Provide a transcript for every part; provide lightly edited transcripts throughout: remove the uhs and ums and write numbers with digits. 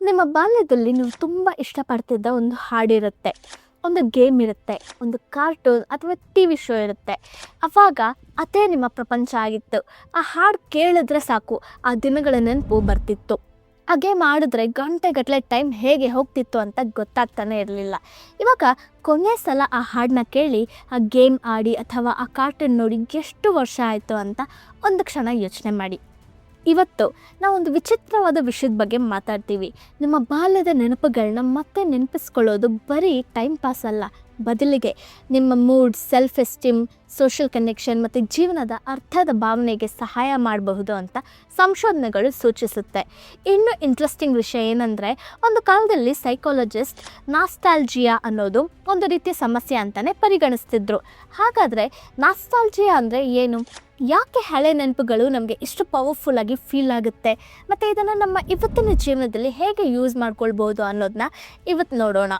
ನಿಮ್ಮ ಬಾಲ್ಯದಲ್ಲಿ ನೀವು ತುಂಬ ಇಷ್ಟಪಡ್ತಿದ್ದ ಒಂದು ಹಾಡಿರುತ್ತೆ, ಒಂದು ಗೇಮ್ ಇರುತ್ತೆ, ಒಂದು ಕಾರ್ಟೂನ್ ಅಥವಾ ಟಿ ವಿ ಶೋ ಇರುತ್ತೆ. ಆವಾಗ ಅದೇ ನಿಮ್ಮ ಪ್ರಪಂಚ ಆಗಿತ್ತು. ಆ ಹಾಡು ಕೇಳಿದ್ರೆ ಸಾಕು, ಆ ದಿನಗಳ ನೆನಪು ಬರ್ತಿತ್ತು. ಆ ಗೇಮ್ ಆಡಿದ್ರೆ ಗಂಟೆಗಟ್ಟಲೆ ಟೈಮ್ ಹೇಗೆ ಹೋಗ್ತಿತ್ತು ಅಂತ ಗೊತ್ತಾಗ್ತಾನೆ ಇರಲಿಲ್ಲ. ಇವಾಗ ಕೊನೆ ಸಲ ಆ ಹಾಡನ್ನ ಕೇಳಿ, ಆ ಗೇಮ್ ಆಡಿ ಅಥವಾ ಆ ಕಾರ್ಟೂನ್ ನೋಡಿ ಎಷ್ಟು ವರ್ಷ ಆಯಿತು ಅಂತ ಒಂದು ಕ್ಷಣ ಯೋಚನೆ ಮಾಡಿ. ಇವತ್ತು ನಾವೊಂದು ವಿಚಿತ್ರವಾದ ವಿಷಯದ ಬಗ್ಗೆ ಮಾತಾಡ್ತೀವಿ. ನಿಮ್ಮ ಬಾಲ್ಯದ ನೆನಪುಗಳನ್ನ ಮತ್ತೆ ನೆನಪಿಸ್ಕೊಳ್ಳೋದು ಬರೀ ಟೈಮ್ ಪಾಸ್ ಅಲ್ಲ, ಬದಲಿಗೆ ನಿಮ್ಮ mood, self esteem, social connection ಮತ್ತು ಜೀವನದ ಅರ್ಥದ ಭಾವನೆಗೆ ಸಹಾಯ ಮಾಡಬಹುದು ಅಂತ ಸಂಶೋಧನೆಗಳು ಸೂಚಿಸುತ್ತೆ. ಇನ್ನು ಇಂಟ್ರೆಸ್ಟಿಂಗ್ ವಿಷಯ ಏನಂದರೆ, ಒಂದು ಕಾಲದಲ್ಲಿ ಸೈಕಾಲಜಿಸ್ಟ್ ನಾಸ್ಟಾಲ್ಜಿಯಾ ಅನ್ನೋದು ಒಂದು ರೀತಿಯ ಸಮಸ್ಯೆ ಅಂತಲೇ ಪರಿಗಣಿಸ್ತಿದ್ರು. ಹಾಗಾದರೆ ನಾಸ್ಟಾಲ್ಜಿಯಾ ಅಂದರೆ ಏನು? ಯಾಕೆ ಹಳೆ ನೆನಪುಗಳು ನಮಗೆ ಇಷ್ಟು ಪವರ್ಫುಲ್ಲಾಗಿ ಫೀಲ್ ಆಗುತ್ತೆ, ಮತ್ತು ಇದನ್ನು ನಮ್ಮ ಇವತ್ತಿನ ಜೀವನದಲ್ಲಿ ಹೇಗೆ ಯೂಸ್ ಮಾಡ್ಕೊಳ್ಬೋದು ಅನ್ನೋದನ್ನ ಇವತ್ತು ನೋಡೋಣ.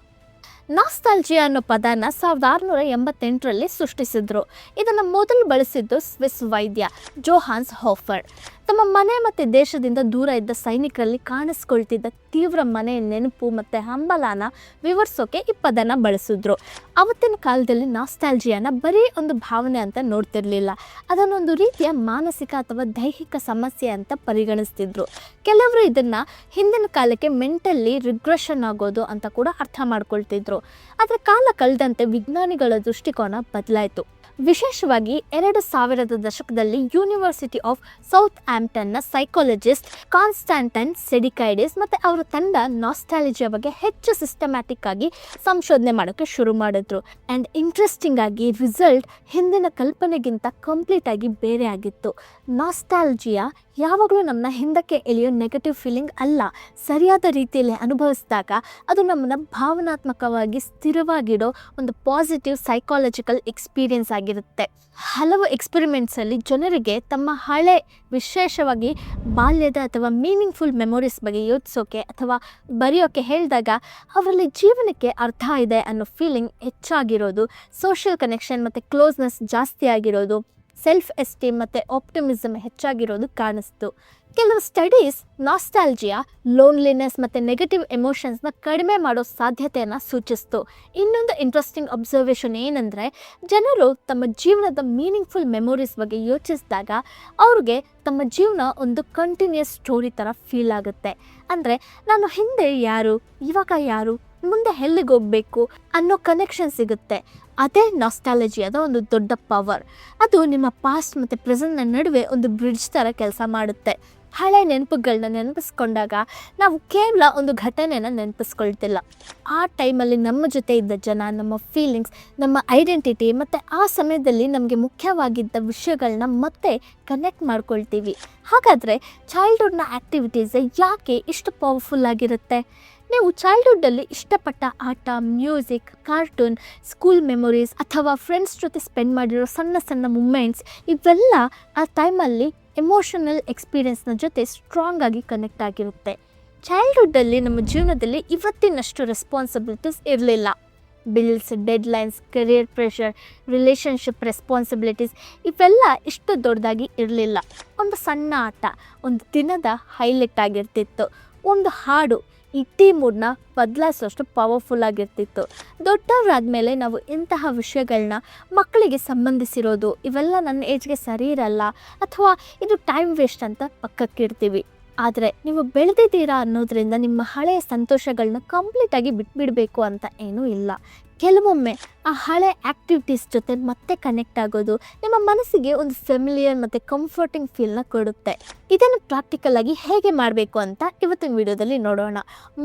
ನಾಸ್ಟಾಲ್ಜಿಯಾ ಅನ್ನೋ ಪದನ 1688ರಲ್ಲಿ ಸೃಷ್ಟಿಸಿದ್ರು. ಇದನ್ನು ಮೊದಲು ಬಳಸಿದ್ದು ಸ್ವಿಸ್ ವೈದ್ಯ ಜೋಹಾನ್ಸ್ ಹೋಫರ್. ತಮ್ಮ ಮನೆ ಮತ್ತು ದೇಶದಿಂದ ದೂರ ಇದ್ದ ಸೈನಿಕರಲ್ಲಿ ಕಾಣಿಸ್ಕೊಳ್ತಿದ್ದ ತೀವ್ರ ಮನೆ ನೆನಪು ಮತ್ತು ಹಂಬಲನ ವಿವರಿಸೋಕೆ ಈ ಪದನ ಬಳಸಿದ್ರು. ಆವತ್ತಿನ ಕಾಲದಲ್ಲಿ ನಾಸ್ಟಾಲ್ಜಿಯಾನ ಬರೀ ಒಂದು ಭಾವನೆ ಅಂತ ನೋಡ್ತಿರ್ಲಿಲ್ಲ, ಅದನ್ನೊಂದು ರೀತಿಯ ಮಾನಸಿಕ ಅಥವಾ ದೈಹಿಕ ಸಮಸ್ಯೆ ಅಂತ ಪರಿಗಣಿಸ್ತಿದ್ರು. ಕೆಲವರು ಇದನ್ನು ಹಿಂದಿನ ಕಾಲಕ್ಕೆ ಮೆಂಟಲಿ ರಿಗ್ರೆಷನ್ ಆಗೋದು ಅಂತ ಕೂಡ ಅರ್ಥ ಮಾಡ್ಕೊಳ್ತಿದ್ರು. ಆದರೆ ಕಾಲ ಕಳೆದಂತೆ ವಿಜ್ಞಾನಿಗಳ ದೃಷ್ಟಿಕೋನ ಬದಲಾಯಿತು. ವಿಶೇಷವಾಗಿ 2000ರ ದಶಕದಲ್ಲಿ ಯೂನಿವರ್ಸಿಟಿ ಆಫ್ ಸೌತ್ ಆಂಪ್ಟನ್ನ ಸೈಕಾಲಜಿಸ್ಟ್ ಕಾನ್ಸ್ಟಾಂಟೈನ್ ಸೆಡಿಕೈಡಿಸ್ ಮತ್ತು ಅವರ ತಂಡ ನಾಸ್ಟಾಲಜಿಯಾ ಬಗ್ಗೆ ಹೆಚ್ಚು ಸಿಸ್ಟಮ್ಯಾಟಿಕ್ ಆಗಿ ಸಂಶೋಧನೆ ಮಾಡೋಕ್ಕೆ ಶುರು ಮಾಡಿದ್ರು. ಆ್ಯಂಡ್ ಇಂಟ್ರೆಸ್ಟಿಂಗ್ ಆಗಿ ರಿಸಲ್ಟ್ ಹಿಂದಿನ ಕಲ್ಪನೆಗಿಂತ ಕಂಪ್ಲೀಟ್ ಆಗಿ ಬೇರೆ ಆಗಿತ್ತು. ನಾಸ್ಟಾಲಜಿಯಾ ಯಾವಾಗಲೂ ನಮ್ಮನ್ನ ಹಿಂದಕ್ಕೆ ಎಳೆಯೋ ನೆಗೆಟಿವ್ ಫೀಲಿಂಗ್ ಅಲ್ಲ, ಸರಿಯಾದ ರೀತಿಯಲ್ಲಿ ಅನುಭವಿಸಿದಾಗ ಅದು ನಮ್ಮನ್ನು ಭಾವನಾತ್ಮಕವಾಗಿ ಸ್ಥಿರವಾಗಿಡೋ ಒಂದು ಪಾಸಿಟಿವ್ ಸೈಕಾಲಜಿಕಲ್ ಎಕ್ಸ್ಪೀರಿಯನ್ಸ್ ಆಗಿರುತ್ತೆ. ಹಲವು ಎಕ್ಸ್ಪೆರಿಮೆಂಟ್ಸಲ್ಲಿ ಜನರಿಗೆ ತಮ್ಮ ಹಳೆ, ವಿಶೇಷವಾಗಿ ಬಾಲ್ಯದ ಅಥವಾ ಮೀನಿಂಗ್ಫುಲ್ ಮೆಮೊರೀಸ್ ಬಗ್ಗೆ ಯೋಚಿಸೋಕೆ ಅಥವಾ ಬರೆಯೋಕೆ ಹೇಳಿದಾಗ ಅವರಲ್ಲಿ ಜೀವನಕ್ಕೆ ಅರ್ಥ ಇದೆ ಅನ್ನೋ ಫೀಲಿಂಗ್ ಹೆಚ್ಚಾಗಿರೋದು, ಸೋಷಿಯಲ್ ಕನೆಕ್ಷನ್ ಮತ್ತು ಕ್ಲೋಸ್ನೆಸ್ ಜಾಸ್ತಿ ಆಗಿರೋದು, ಸೆಲ್ಫ್ ಎಸ್ಟೀಮ್ ಮತ್ತು ಆಪ್ಟಿಮಿಸಮ್ ಹೆಚ್ಚಾಗಿರೋದು ಕಾಣಿಸ್ತು. ಕೆಲವು ಸ್ಟಡೀಸ್ ನಾಸ್ಟಾಲ್ಜಿಯಾ ಲೋನ್ಲಿನೆಸ್ ಮತ್ತು ನೆಗೆಟಿವ್ ಎಮೋಷನ್ಸ್ನ ಕಡಿಮೆ ಮಾಡೋ ಸಾಧ್ಯತೆಯನ್ನು ಸೂಚಿಸ್ತು. ಇನ್ನೊಂದು ಇಂಟ್ರೆಸ್ಟಿಂಗ್ ಅಬ್ಸರ್ವೇಷನ್ ಏನಂದರೆ, ಜನರು ತಮ್ಮ ಜೀವನದ ಮೀನಿಂಗ್ಫುಲ್ ಮೆಮೊರೀಸ್ ಬಗ್ಗೆ ಯೋಚಿಸಿದಾಗ ಅವ್ರಿಗೆ ತಮ್ಮ ಜೀವನ ಒಂದು ಕಂಟಿನ್ಯೂಸ್ ಸ್ಟೋರಿ ಥರ ಫೀಲ್ ಆಗುತ್ತೆ. ಅಂದರೆ ನಾನು ಹಿಂದೆ ಯಾರು, ಇವಾಗ ಯಾರು, ಮುಂದೆ ಎಲ್ಲಿಗೆ ಹೋಗಬೇಕು ಅನ್ನೋ ಕನೆಕ್ಷನ್ ಸಿಗುತ್ತೆ. ಅದೇ ನಾಸ್ಟಾಲಜಿಯಾದ ಒಂದು ದೊಡ್ಡ ಪವರ್. ಅದು ನಿಮ್ಮ ಪಾಸ್ಟ್ ಮತ್ತು ಪ್ರೆಸೆಂಟ್ನ ನಡುವೆ ಒಂದು ಬ್ರಿಡ್ಜ್ ಥರ ಕೆಲಸ ಮಾಡುತ್ತೆ. ಹಳೆ ನೆನಪುಗಳನ್ನ ನೆನಪಿಸ್ಕೊಂಡಾಗ ನಾವು ಕೇವಲ ಒಂದು ಘಟನೆನ ನೆನಪಿಸ್ಕೊಳ್ತಿಲ್ಲ, ಆ ಟೈಮಲ್ಲಿ ನಮ್ಮ ಜೊತೆ ಇದ್ದ ಜನ, ನಮ್ಮ ಫೀಲಿಂಗ್ಸ್, ನಮ್ಮ ಐಡೆಂಟಿಟಿ ಮತ್ತು ಆ ಸಮಯದಲ್ಲಿ ನಮಗೆ ಮುಖ್ಯವಾಗಿದ್ದ ವಿಷಯಗಳನ್ನ ಮತ್ತೆ ಕನೆಕ್ಟ್ ಮಾಡ್ಕೊಳ್ತೀವಿ. ಹಾಗಾದರೆ ಚೈಲ್ಡ್ಹುಡ್ನ ಆ್ಯಕ್ಟಿವಿಟೀಸ್ ಯಾಕೆ ಇಷ್ಟು ಪವರ್ಫುಲ್ ಆಗಿರುತ್ತೆ? ನೀವು ಚೈಲ್ಡ್ಹುಡ್ಡಲ್ಲಿ ಇಷ್ಟಪಟ್ಟ ಆಟ, ಮ್ಯೂಸಿಕ್, ಕಾರ್ಟೂನ್, ಸ್ಕೂಲ್ ಮೆಮೊರೀಸ್ ಅಥವಾ ಫ್ರೆಂಡ್ಸ್ ಜೊತೆ ಸ್ಪೆಂಡ್ ಮಾಡಿರೋ ಸಣ್ಣ ಸಣ್ಣ ಮೂಮೆಂಟ್ಸ್, ಇವೆಲ್ಲ ಆ ಟೈಮಲ್ಲಿ ಎಮೋಷನಲ್ ಎಕ್ಸ್ಪೀರಿಯನ್ಸ್ನ ಜೊತೆ ಸ್ಟ್ರಾಂಗ್ ಆಗಿ ಕನೆಕ್ಟ್ ಆಗಿರುತ್ತೆ. ಚೈಲ್ಡ್ಹುಡ್ಡಲ್ಲಿ ನಮ್ಮ ಜೀವನದಲ್ಲಿ ಇವತ್ತಿನಷ್ಟು ರೆಸ್ಪಾನ್ಸಿಬಿಲಿಟೀಸ್ ಇರಲಿಲ್ಲ. Bills, deadlines, career pressure, relationship responsibilities ಇವೆಲ್ಲ ಇಷ್ಟು ದೊಡ್ಡದಾಗಿ ಇರಲಿಲ್ಲ. ಒಂದು ಸಣ್ಣ ಆಟ ಒಂದು ದಿನದ ಹೈಲೈಟ್ ಆಗಿರ್ತಿತ್ತು. ಒಂದು ಹಾಡು ಇಡೀ ಮೂಡ್ನ ಬದಲಾಯಿಸೋಷ್ಟು ಪವರ್ಫುಲ್ ಆಗಿರ್ತಿತ್ತು. ದೊಡ್ಡವರಾದಮೇಲೆ ನಾವು ಇಂತಹ ವಿಷಯಗಳನ್ನ ಮಕ್ಕಳಿಗೆ ಸಂಬಂಧಿಸಿರೋದು, ಇವೆಲ್ಲ ನನ್ನ ಏಜ್ಗೆ ಸರಿ ಇರಲ್ಲ ಅಥವಾ ಇದು ಟೈಮ್ ವೇಸ್ಟ್ ಅಂತ ಪಕ್ಕಕ್ಕಿಡ್ತೀವಿ. ಆದರೆ ನೀವು ಬೆಳೆದಿದ್ದೀರಾ ಅನ್ನೋದ್ರಿಂದ ನಿಮ್ಮ ಹಳೆಯ ಸಂತೋಷಗಳನ್ನ ಕಂಪ್ಲೀಟಾಗಿ ಬಿಟ್ಬಿಡಬೇಕು ಅಂತ ಏನೂ ಇಲ್ಲ. ಕೆಲವೊಮ್ಮೆ ಆ ಹಳೆ ಆ್ಯಕ್ಟಿವಿಟೀಸ್ ಜೊತೆ ಮತ್ತೆ ಕನೆಕ್ಟ್ ಆಗೋದು ನಿಮ್ಮ ಮನಸ್ಸಿಗೆ ಒಂದು ಫೆಮಿಲಿಯರ್ ಮತ್ತು ಕಂಫರ್ಟಿಂಗ್ ಫೀಲ್ನ ಕೊಡುತ್ತೆ. ಇದನ್ನು ಪ್ರಾಕ್ಟಿಕಲ್ ಆಗಿ ಹೇಗೆ ಮಾಡಬೇಕು ಅಂತ ಇವತ್ತಿನ ವಿಡಿಯೋದಲ್ಲಿ ನೋಡೋಣ.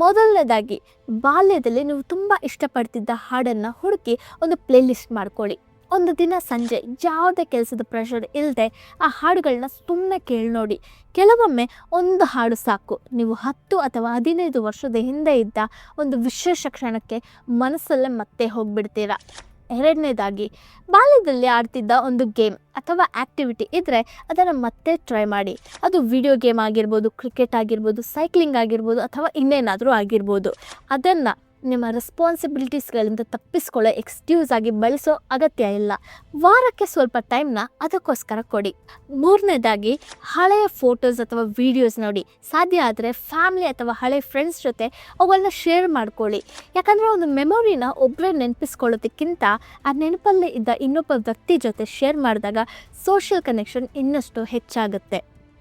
ಮೊದಲನೇದಾಗಿ, ಬಾಲ್ಯದಲ್ಲಿ ನೀವು ತುಂಬ ಇಷ್ಟಪಡ್ತಿದ್ದ ಹಾಡನ್ನು ಹುಡುಕಿ ಒಂದು ಪ್ಲೇಲಿಸ್ಟ್ ಮಾಡ್ಕೊಳ್ಳಿ. ಒಂದು ದಿನ ಸಂಜೆ ಯಾವುದೇ ಕೆಲಸದ ಪ್ರೆಷರ್ ಇಲ್ಲದೆ ಆ ಹಾಡುಗಳನ್ನ ಸುಮ್ಮನೆ ಕೇಳಿ ನೋಡಿ. ಕೆಲವೊಮ್ಮೆ ಒಂದು ಹಾಡು ಸಾಕು, ನೀವು 10 ಅಥವಾ 15 ವರ್ಷದ ಹಿಂದೆ ಇದ್ದ ಒಂದು ವಿಶೇಷ ಕ್ಷಣಕ್ಕೆ ಮನಸ್ಸಲ್ಲೇ ಮತ್ತೆ ಹೋಗಿಬಿಡ್ತೀರ. ಎರಡನೇದಾಗಿ, ಬಾಲ್ಯದಲ್ಲಿ ಆಡ್ತಿದ್ದ ಒಂದು ಗೇಮ್ ಅಥವಾ ಆ್ಯಕ್ಟಿವಿಟಿ ಇದ್ದರೆ ಅದನ್ನು ಮತ್ತೆ ಟ್ರೈ ಮಾಡಿ. ಅದು ವಿಡಿಯೋ ಗೇಮ್ ಆಗಿರ್ಬೋದು, ಕ್ರಿಕೆಟ್ ಆಗಿರ್ಬೋದು, ಸೈಕ್ಲಿಂಗ್ ಆಗಿರ್ಬೋದು ಅಥವಾ ಇನ್ನೇನಾದರೂ ಆಗಿರ್ಬೋದು. ಅದನ್ನು ನಿಮ್ಮ ರೆಸ್ಪಾನ್ಸಿಬಿಲಿಟೀಸ್ಗಳಿಂದ ತಪ್ಪಿಸ್ಕೊಳ್ಳೋ ಎಕ್ಸ್ಕ್ಯೂಸ್ ಆಗಿ ಬಳಸೋ ಅಗತ್ಯ ಇಲ್ಲ. ವಾರಕ್ಕೆ ಸ್ವಲ್ಪ ಟೈಮ್ನ ಅದಕ್ಕೋಸ್ಕರ ಕೊಡಿ. ಮೂರನೇದಾಗಿ, ಹಳೆಯ ಫೋಟೋಸ್ ಅಥವಾ ವೀಡಿಯೋಸ್ ನೋಡಿ. ಸಾಧ್ಯ ಆದರೆ ಫ್ಯಾಮಿಲಿ ಅಥವಾ ಹಳೆ ಫ್ರೆಂಡ್ಸ್ ಜೊತೆ ಅವುಗಳನ್ನ ಶೇರ್ ಮಾಡ್ಕೊಳ್ಳಿ. ಯಾಕಂದರೆ ಒಂದು ಮೆಮೊರಿನ ಒಬ್ಬರೇ ನೆನಪಿಸ್ಕೊಳ್ಳೋದಕ್ಕಿಂತ ಆ ನೆನಪಲ್ಲೇ ಇದ್ದ ಇನ್ನೊಬ್ಬ ವ್ಯಕ್ತಿ ಜೊತೆ ಶೇರ್ ಮಾಡಿದಾಗ ಸೋಷಿಯಲ್ ಕನೆಕ್ಷನ್ ಇನ್ನಷ್ಟು ಹೆಚ್ಚಾಗುತ್ತೆ.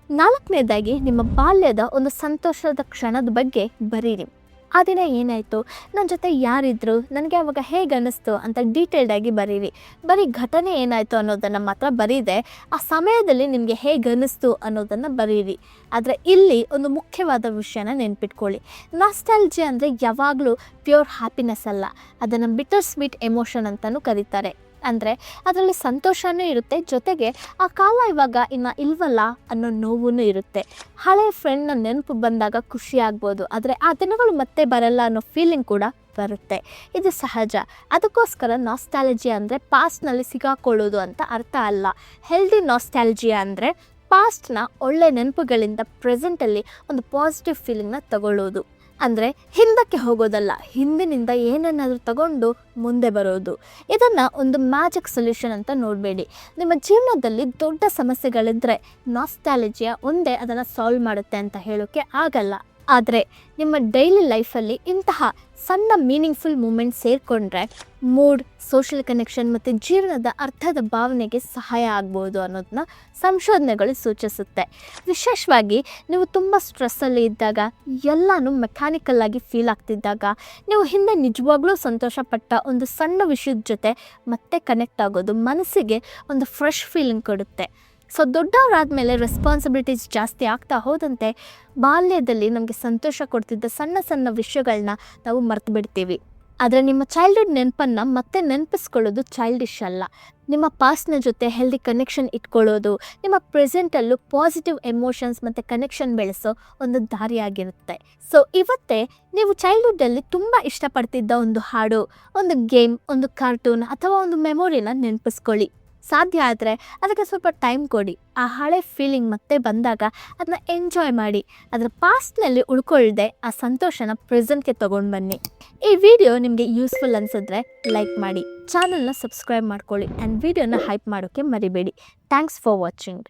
ನಾಲ್ಕನೇದಾಗಿ, ನಿಮ್ಮ ಬಾಲ್ಯದ ಒಂದು ಸಂತೋಷದ ಕ್ಷಣದ ಬಗ್ಗೆ ಬರೀರಿ. ಆ ದಿನ ಏನಾಯಿತು, ನನ್ನ ಜೊತೆ ಯಾರಿದ್ರು, ನನಗೆ ಅವಾಗ ಹೇಗೆ ಅನ್ನಿಸ್ತು ಅಂತ ಡೀಟೇಲ್ಡಾಗಿ ಬರೀರಿ. ಬರೀ ಘಟನೆ ಏನಾಯಿತು ಅನ್ನೋದನ್ನು ಮಾತ್ರ ಬರೀದೆ ಆ ಸಮಯದಲ್ಲಿ ನಿಮಗೆ ಹೇಗೆ ಅನ್ನಿಸ್ತು ಅನ್ನೋದನ್ನು ಬರೀರಿ. ಆದರೆ ಇಲ್ಲಿ ಒಂದು ಮುಖ್ಯವಾದ ವಿಷಯನ ನೆನ್ಪಿಟ್ಕೊಳ್ಳಿ. ನಾಸ್ಟಾಲ್ಜಿಯಾ ಅಂದರೆ ಯಾವಾಗಲೂ ಪ್ಯೂರ್ ಹ್ಯಾಪಿನೆಸ್ ಅಲ್ಲ, ಅದನ್ನು ಬಿಟರ್ ಸ್ವೀಟ್ ಎಮೋಷನ್ ಅಂತಲೂ ಕರೀತಾರೆ. ಅಂದರೆ ಅದರಲ್ಲಿ ಸಂತೋಷವೂ ಇರುತ್ತೆ, ಜೊತೆಗೆ ಆ ಕಾಲ ಇವಾಗ ಇನ್ನು ಇಲ್ವಲ್ಲ ಅನ್ನೋ ನೋವೂ ಇರುತ್ತೆ. ಹಳೆ ಫ್ರೆಂಡ್ನ ನೆನಪು ಬಂದಾಗ ಖುಷಿ ಆಗ್ಬೋದು, ಆದರೆ ಆ ದಿನಗಳು ಮತ್ತೆ ಬರಲ್ಲ ಅನ್ನೋ ಫೀಲಿಂಗ್ ಕೂಡ ಬರುತ್ತೆ. ಇದು ಸಹಜ. ಅದಕ್ಕೋಸ್ಕರ ನಾಸ್ಟಾಲಜಿಯಾ ಅಂದರೆ ಪಾಸ್ಟ್ನಲ್ಲಿ ಸಿಗಾಕೊಳ್ಳೋದು ಅಂತ ಅರ್ಥ ಅಲ್ಲ. ಹೆಲ್ದಿ ನಾಸ್ಟಾಲಜಿಯಾ ಅಂದರೆ ಪಾಸ್ಟ್ನ ಒಳ್ಳೆ ನೆನಪುಗಳಿಂದ ಪ್ರೆಸೆಂಟಲ್ಲಿ ಒಂದು ಪಾಸಿಟಿವ್ ಫೀಲಿಂಗ್ನ ತಗೊಳ್ಳೋದು. ಅಂದರೆ ಹಿಂದಕ್ಕೆ ಹೋಗೋದಲ್ಲ, ಹಿಂದಿನಿಂದ ಏನನ್ನಾದರೂ ತಗೊಂಡು ಮುಂದೆ ಬರೋದು. ಇದನ್ನು ಒಂದು ಮ್ಯಾಜಿಕ್ ಸೊಲ್ಯೂಷನ್ ಅಂತ ನೋಡಬೇಡಿ. ನಿಮ್ಮ ಜೀವನದಲ್ಲಿ ದೊಡ್ಡ ಸಮಸ್ಯೆಗಳಿದ್ದರೆ ನಾಸ್ಟಾಲಜಿಯಾ ಒಂದೇ ಅದನ್ನು ಸಾಲ್ವ್ ಮಾಡುತ್ತೆ ಅಂತ ಹೇಳೋಕ್ಕೆ ಆಗಲ್ಲ. ಆದರೆ ನಿಮ್ಮ ಡೈಲಿ ಲೈಫಲ್ಲಿ ಇಂತಹ ಸಣ್ಣ ಮೀನಿಂಗ್ಫುಲ್ ಮೂಮೆಂಟ್ ಸೇರಿಕೊಂಡ್ರೆ ಮೂಡ್, ಸೋಷಿಯಲ್ ಕನೆಕ್ಷನ್ ಮತ್ತು ಜೀವನದ ಅರ್ಥದ ಭಾವನೆಗೆ ಸಹಾಯ ಆಗ್ಬೋದು ಅನ್ನೋದನ್ನ ಸಂಶೋಧನೆಗಳು ಸೂಚಿಸುತ್ತೆ. ವಿಶೇಷವಾಗಿ ನೀವು ತುಂಬ ಸ್ಟ್ರೆಸ್ಸಲ್ಲಿ ಇದ್ದಾಗ, ಎಲ್ಲನೂ ಮೆಕ್ಯಾನಿಕಲ್ ಆಗಿ ಫೀಲ್ ಆಗ್ತಿದ್ದಾಗ, ನೀವು ಹಿಂದೆ ನಿಜವಾಗ್ಲೂ ಸಂತೋಷಪಟ್ಟ ಒಂದು ಸಣ್ಣ ವಿಷಯದ ಜೊತೆ ಮತ್ತೆ ಕನೆಕ್ಟ್ ಆಗೋದು ಮನಸ್ಸಿಗೆ ಒಂದು ಫ್ರೆಶ್ ಫೀಲಿಂಗ್ ಕೊಡುತ್ತೆ. ಸೊ ದೊಡ್ಡವರಾದಮೇಲೆ ರೆಸ್ಪಾನ್ಸಿಬಿಲಿಟೀಸ್ ಜಾಸ್ತಿ ಆಗ್ತಾ ಹೋದಂತೆ ಬಾಲ್ಯದಲ್ಲಿ ನಮಗೆ ಸಂತೋಷ ಕೊಡ್ತಿದ್ದ ಸಣ್ಣ ಸಣ್ಣ ವಿಷಯಗಳನ್ನ ನಾವು ಮರ್ತು ಬಿಡ್ತೀವಿ. ಆದರೆ ನಿಮ್ಮ ಚೈಲ್ಡ್ಹುಡ್ ನೆನಪನ್ನು ಮತ್ತೆ ನೆನಪಿಸ್ಕೊಳ್ಳೋದು ಚೈಲ್ಡಿಶ್ ಅಲ್ಲ. ನಿಮ್ಮ ಪಾಸ್ಟ್ನ ಜೊತೆ ಹೆಲ್ದಿ ಕನೆಕ್ಷನ್ ಇಟ್ಕೊಳ್ಳೋದು ನಿಮ್ಮ ಪ್ರೆಸೆಂಟಲ್ಲೂ ಪಾಸಿಟಿವ್ ಎಮೋಷನ್ಸ್ ಮತ್ತು ಕನೆಕ್ಷನ್ ಬೆಳೆಸೋ ಒಂದು ದಾರಿಯಾಗಿರುತ್ತೆ. ಸೊ ಇವತ್ತೇ ನೀವು ಚೈಲ್ಡ್ಹುಡ್ಡಲ್ಲಿ ತುಂಬ ಇಷ್ಟಪಡ್ತಿದ್ದ ಒಂದು ಹಾಡು, ಒಂದು ಗೇಮ್, ಒಂದು ಕಾರ್ಟೂನ್ ಅಥವಾ ಒಂದು ಮೆಮೊರಿನ ನೆನಪಿಸ್ಕೊಳ್ಳಿ. ಸಾಧ್ಯ ಆದರೆ ಅದಕ್ಕೆ ಸ್ವಲ್ಪ ಟೈಮ್ ಕೊಡಿ. ಆ ಹಳೆ ಫೀಲಿಂಗ್ ಮತ್ತೆ ಬಂದಾಗ ಅದನ್ನ ಎಂಜಾಯ್ ಮಾಡಿ. ಅದರ ಪಾಸ್ಟ್ನಲ್ಲಿ ಉಳ್ಕೊಳ್ಳದೆ ಆ ಸಂತೋಷನ ಪ್ರೆಸೆಂಟ್ಗೆ ತೊಗೊಂಡು ಬನ್ನಿ. ಈ ವಿಡಿಯೋ ನಿಮಗೆ ಯೂಸ್ಫುಲ್ ಅನಿಸಿದ್ರೆ ಲೈಕ್ ಮಾಡಿ, ಚಾನಲ್ನ ಸಬ್ಸ್ಕ್ರೈಬ್ ಮಾಡ್ಕೊಳ್ಳಿ ಆ್ಯಂಡ್ ವಿಡಿಯೋನ ಹೈಪ್ ಮಾಡೋಕ್ಕೆ ಮರಿಬೇಡಿ. Thanks for watching.